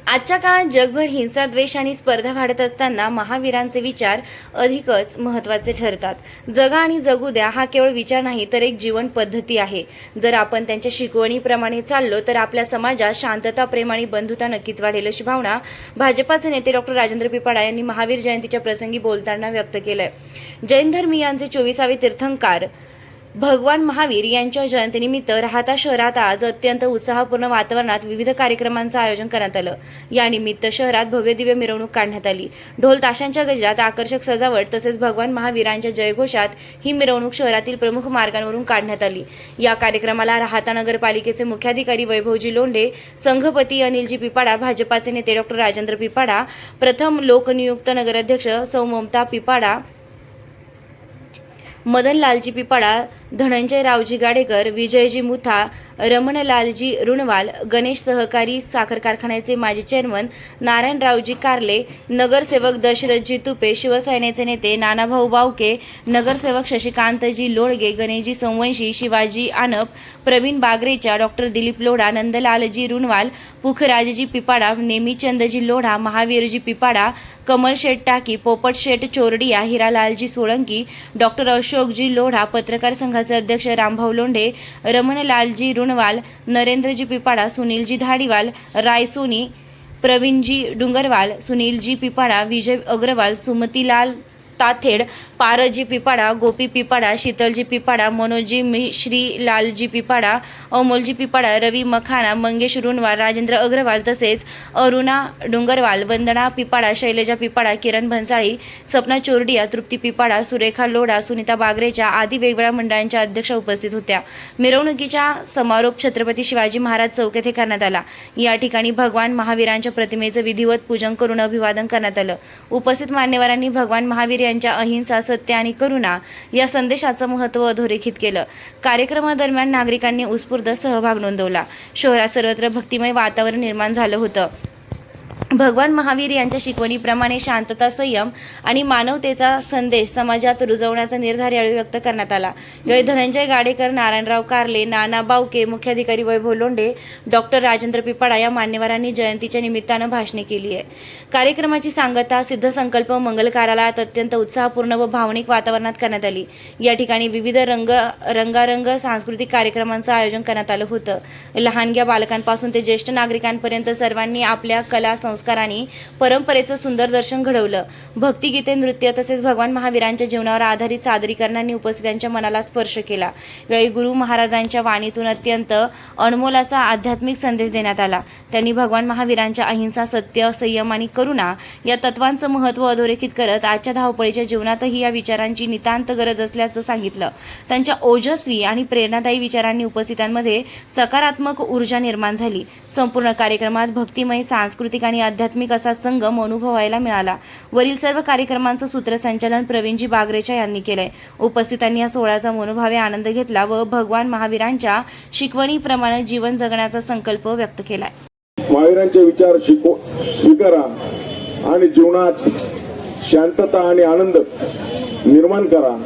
आजच्या काळात जगभर हिंसा, द्वेष आणि स्पर्धा वाढत असताना महावीरांचे विचार अधिकच महत्त्वाचे ठरतात। जगा आणि जगू द्या हा केवळ विचार नाही तर एक जीवन पद्धती आहे। जर आपण त्यांच्या शिकवणीप्रमाणे चाललो तर आपल्या समाजात शांतता, प्रेम आणि बंधुता नक्कीच वाढेल, अशी भावना भाजपाचे नेते डॉ. राजेंद्र पिपाडा यांनी महावीर जयंतीच्या प्रसंगी बोलताना व्यक्त केलंय। जैन धर्मीयांचे 24वे तीर्थंकर भगवान महावीर यांच्या जयंतीनिमित्त राहाता शहरात आज अत्यंत उत्साहपूर्ण वातावरणात विविध कार्यक्रमांचं आयोजन करण्यात आलं। यानिमित्त शहरात भव्य दिव्य मिरवणूक काढण्यात आली। ढोल ताशांच्या गजरात आकर्षक सजावट तसेच भगवान महावीरांच्या जयघोषात ही मिरवणूक शहरातील प्रमुख मार्गांवरून काढण्यात आली। या कार्यक्रमाला राहाता नगरपालिकेचे मुख्याधिकारी वैभवजी लोंढे, संघपती अनिलजी पिपाडा, भाजपाचे नेते डॉ. राजेंद्र पिपाडा, प्रथम लोकनियुक्त नगराध्यक्ष सौ ममता पिपाडा, मदनलालजी पिपाडा, धनंजय रावजी गाडेकर, विजयजी मुथा, रमणलालजी रुणवाल, गणेश सहकारी साखर कारखान्याचे माजी चेअरमन नारायणरावजी कारले, नगरसेवक दशरथजी तुपे, शिवसेनेचे नेते नानाभाऊ बावके, नगरसेवक शशिकांतजी लोळगे, गणेशजी संवंशी, शिवाजी आनप, प्रवीण बागरेचा, डॉ. दिलीप लोढा, नंदलालजी रुणवाल, पुखराजजी पिपाडा, नेमीचंदजी लोढा, महावीरजी पिपाडा, कमल शेठ टाकी, पोपट शेठ चोरडिया, हिरालालजी सोळंकी, डॉ. अशोकजी लोढा, पत्रकार संघाचे अध्यक्ष रामभाऊ लोंढे, रमणलालजी रुणवाल, नरेंद्रजी पिपाडा, सुनीलजी धाडीवाल, रायसोनी, प्रवीणजी डुंगरवाल, सुनीलजी पिपाडा, विजय अग्रवाल, सुमतीलाल ताथेड, पारजी पिपाडा, गोपी पिपाडा, शीतलजी पिपाडा, मनोजी मिश्री, लालजी पिपाडा, अमोलजी पिपाडा, रवी मखाना, मंगेश रुणवाल, राजेंद्र अग्रवाल तसेच अरुणा डुंगरवाल, वंदना पिपाडा, शैलजा पिपाडा, किरण भन्साळी, सपना चोरडिया, तृप्ती पिपाडा, सुरेखा लोढा, सुनीता बागरेच्या आदी वेगवेगळ्या मंडळांच्या अध्यक्षा उपस्थित होत्या। मिरवणुकीचा समारोप छत्रपती शिवाजी महाराज चौक येथे करण्यात आला। या ठिकाणी भगवान महावीरांच्या प्रतिमेचं विधिवत पूजन करून अभिवादन करण्यात आलं। उपस्थित मान्यवरांनी भगवान महावीर यांच्या अहिंसा, सत्य आणि करुणा या संदेशाचं महत्त्व अधोरेखित केलं। कार्यक्रमादरम्यान नागरिकांनी उत्स्फूर्त सहभाग नोंदवला। शहरात सर्वत्र भक्तिमय वातावरण निर्माण झालं होतं। भगवान महावीर यांच्या शिकवणीप्रमाणे शांतता, संयम आणि मानवतेचा संदेश समाजात रुजवण्याचा निर्धार यावेळी व्यक्त करण्यात आला। यावेळी धनंजय गाडेकर, नारायणराव कारले, नाना बावके, मुख्याधिकारी वैभव लोंढे, डॉ. राजेंद्र पिपाडा या मान्यवरांनी जयंतीच्या निमित्तानं भाषणे केली आहे। कार्यक्रमाची सांगता सिद्धसंकल्प मंगल कार्यालयात अत्यंत उत्साहपूर्ण व भावनिक वातावरणात करण्यात आली। या ठिकाणी विविध रंगारंग सांस्कृतिक कार्यक्रमांचं आयोजन करण्यात आलं होतं। लहानग्या बालकांपासून ते ज्येष्ठ नागरिकांपर्यंत सर्वांनी आपल्या कला, संस्कार आणि परंपरेचं सुंदर दर्शन घडवलं। भक्तिगीते, नृत्य तसेच भगवान महावीरांच्या जीवनावर आधारित सादरीकरणांनी उपस्थितांच्या मनाला स्पर्श केला। यावेळी गुरु महाराजांच्या वाणीतून अत्यंत अनमोल असा आध्यात्मिक संदेश देण्यात आला। त्यांनी भगवान महावीरांच्या अहिंसा, सत्य, संयम आणि करुणा या तत्वांचं महत्त्व अधोरेखित करत आजच्या धावपळीच्या जीवनातही या विचारांची नितांत गरज असल्याचं सांगितलं। त्यांच्या ओजस्वी आणि प्रेरणादायी विचारांनी उपस्थितांमध्ये सकारात्मक ऊर्जा निर्माण झाली। संपूर्ण कार्यक्रमात भक्तिमय, सांस्कृतिक आणि आध्यात्मिक असा संगम अनुभवायला मिळाला। वरील सर्व कार्यक्रमांचं सूत्रसंचालन प्रवीणजी बागरेचा यांनी केलंय। उपस्थितांनी या सोहळ्याचा मनोभावे आनंद घेतला व भगवान महावीरांच्या शिकवणीप्रमाणे जीवन जगण्याचा संकल्प व्यक्त केलाय। महावीरांचे विचार स्वीकारा आणि जीवनात शांतता आणि आनंद निर्माण करा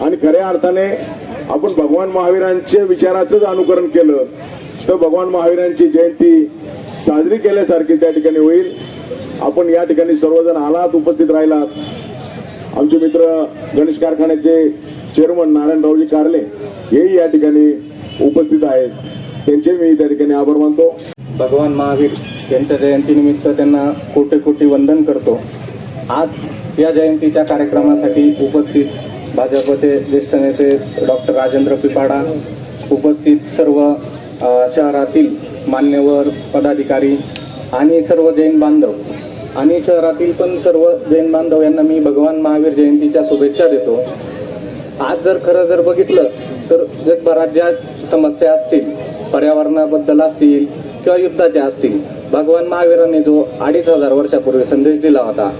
आणि खऱ्या अर्थाने आपण भगवान महावीरांच्या विचाराचंच अनुकरण केलं तर भगवान महावीरांची जयंती साजरी केल्यासारखी त्या ठिकाणी होईल। आपण या ठिकाणी सर्वजण आलात, उपस्थित राहिलात। आमचे मित्र गणेश कारखान्याचे चेअरमन नारायणरावजी कारले हेही या ठिकाणी उपस्थित आहेत, त्यांचे मी त्या ठिकाणी आभार मानतो। भगवान महावीर यांच्या जयंतीनिमित्त त्यांना कोटी कोटी वंदन करतो। आज या जयंतीच्या कार्यक्रमासाठी उपस्थित भाजपचे ज्येष्ठ नेते डॉ. राजेंद्र पिपाडा, उपस्थित सर्व शहरातील मान्यवर, पदाधिकारी आणि सर्व जैन बांधव आणि शहरातील पण सर्व जैन बांधव यांना मी भगवान महावीर जयंतीच्या शुभेच्छा देतो। आज जर बघितलं तर जगभरात ज्या समस्या असतील, पर्यावरणाबद्दल असतील किंवा युद्धाच्या असतील, भगवान महावीरांनी जो 2500 वर्षापूर्वी संदेश दिला होता,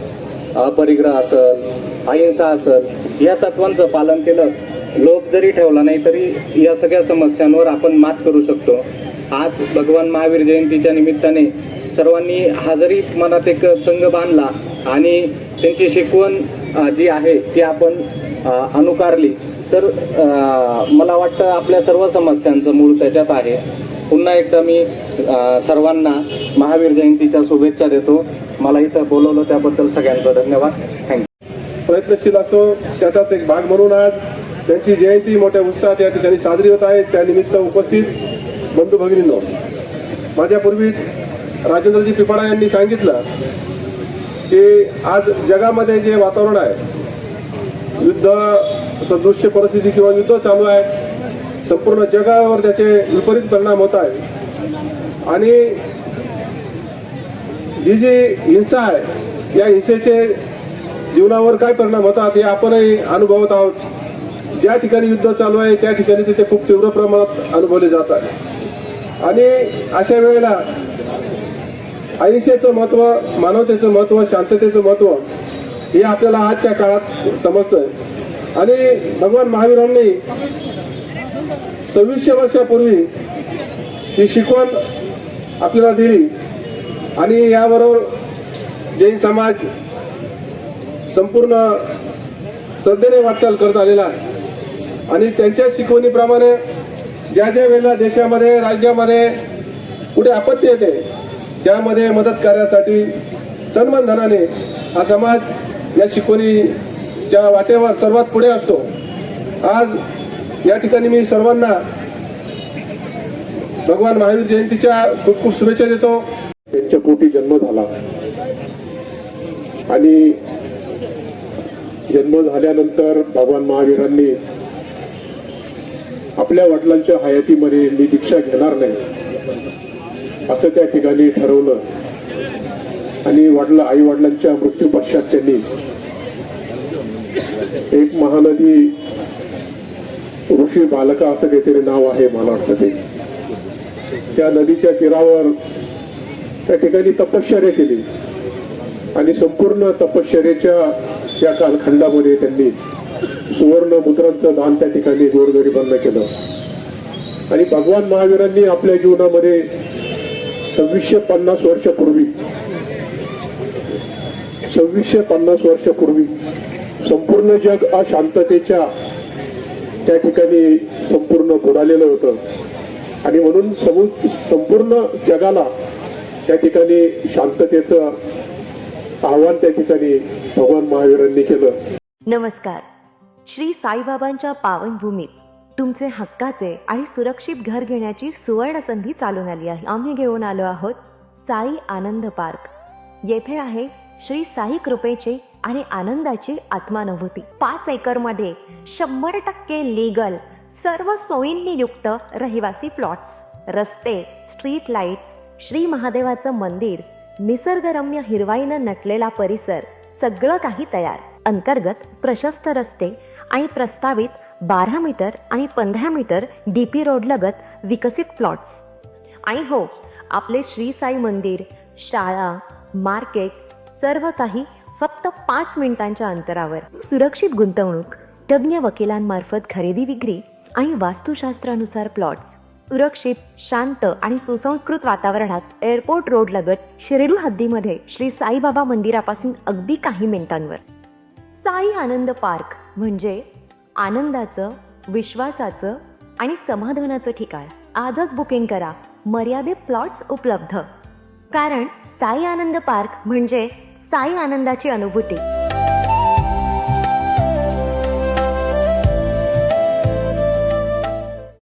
अपरिग्रह असेल, अहिंसा असेल, या तत्वांचं पालन केलं, लोभ जरी ठेवला नाही तरी या सगळ्या समस्यांवर आपण मात करू शकतो। आज भगवान महावीर जयंतीच्या निमित्ताने सर्वांनी हा जरी मनात एक संघ बांधला आणि त्यांची शिकवण जी आहे ती आपण अनुकारली तर मला वाटतं आपल्या सर्व समस्यांचं मूळ त्याच्यात आहे। पुन्हा एकदा मी सर्वांना महावीर जयंतीच्या शुभेच्छा देतो. मला इथं बोलवलं त्याबद्दल सगळ्यांचं धन्यवाद. थँक्यू. प्रयत्नशील असतो त्याचाच एक भाग म्हणून आज त्यांची जयंती मोठ्या उत्साहात या ठिकाणी साजरी होत आहे. त्यानिमित्त उपस्थित बंधू भगिनींनो, माझ्यापूर्वीच राजेंद्रजी पिपाडा यांनी सांगितलं की आज जगामध्ये जे वातावरण आहे, युद्ध सदृश्य परिस्थिती किंवा युद्ध चालू आहे, संपूर्ण जगावर त्याचे विपरीत परिणाम होत आहे आणि ही जी हिंसा आहे या हिंसेचे जीवनावर काय परिणाम होतात हे आपणही अनुभवत आहोत. ज्या ठिकाणी युद्ध चालू आहे त्या ठिकाणी तिथे खूप तीव्र प्रमाणात अनुभवले जात आहे आणि अशा वेळेला अहिंसेचं महत्त्व, मानवतेचं महत्त्व, शांततेचं महत्त्व हे आपल्याला आजच्या काळात समजतंय. आणि भगवान महावीरांनी 2600 वर्षापूर्वी ही शिकवण आपल्याला दिली आणि याबरोबर जैन समाज संपूर्ण श्रद्धेने वाटचाल करत आलेला आहे आणि त्यांच्या शिकवणीप्रमाणे ज्या ज्या वेळेला देशामध्ये, राज्यामध्ये कुठे आपत्ती येते त्यामध्ये मदत कार्यासाठी तन धनाने हा समाज या शिकवणीच्या वाटेवर सर्वात पुढे असतो. आज या ठिकाणी मी सर्वांना भगवान महावीर जयंतीच्या खूप खूप शुभेच्छा देतो. त्यांच्या पोटी जन्म झाला आणि जन्म झाल्यानंतर भगवान महावीरांनी आपल्या वडिलांच्या हयातीमध्ये मी दीक्षा घेणार नाही असं त्या ठिकाणी ठरवलं आणि आई वडिलांच्या मृत्यू पश्चात त्यांनी एक महानदी, ऋषी बालका असं काहीतरी नाव आहे मला वाटतं ते, त्या नदीच्या तीरावर त्या ठिकाणी तपश्चर्या केली आणि संपूर्ण तपश्चर्याच्या त्या कालखंडामध्ये त्यांनी सुवर्ण मुद्रांचं दान त्या ठिकाणी गोरगरिबांना केलं. आणि भगवान महावीरांनी आपल्या जीवनामध्ये 2650 वर्षापूर्वी संपूर्ण जग अशांततेच्या त्या ठिकाणी संपूर्ण बुडालेलं होतं आणि म्हणून संपूर्ण जगाला त्या ठिकाणी शांततेचं आव्हान त्या ठिकाणी भगवान महावीरांनी केलं. नमस्कार. श्री साईबाबांच्या पावनभूमीत तुमचे हक्काचे आणि सुरक्षित घर घेण्याची सुवर्ण संधी चालून आली आहे. आम्ही घेऊन आलो आहोत साई आनंद पार्क. येथे आहे श्री साई कृपेची आणि आनंदाची आत्मानुभूती. 5 एकरमध्ये 100% लीगल, सर्व सोयींनी युक्त रहिवासी प्लॉट्स, रस्ते, स्ट्रीट लाईट्स, श्री महादेवाचं मंदिर, निसर्गरम्य हिरवाईनं नटलेला परिसर, सगळं काही तयार. अंतर्गत प्रशस्त रस्ते आणि प्रस्तावित 12 मीटर आणि 15 मीटर DP रोड लगत विकसित प्लॉट्स. आणि हो, आपले श्री साई मंदिर, शाळा, मार्केट, सर्व काही फक्त 5 मिनिटांच्या अंतरावर. सुरक्षित गुंतवणूक, तज्ज्ञ वकिलांमार्फत खरेदी विक्री आणि वास्तुशास्त्रानुसार प्लॉट्स. सुरक्षित, शांत आणि सुसंस्कृत वातावरणात एअरपोर्ट रोड लगत शिर्डी हद्दीमध्ये श्री साईबाबा मंदिरापासून अगदी काही मिनिटांवर. साई आनंद पार्क म्हणजे आनंदाचं, विश्वासाचं आणि समाधानाचं ठिकाण. आजच बुकिंग करा. मर्यादित प्लॉट्स उपलब्ध. कारण साई आनंद पार्क म्हणजे साई आनंदाची अनुभूती.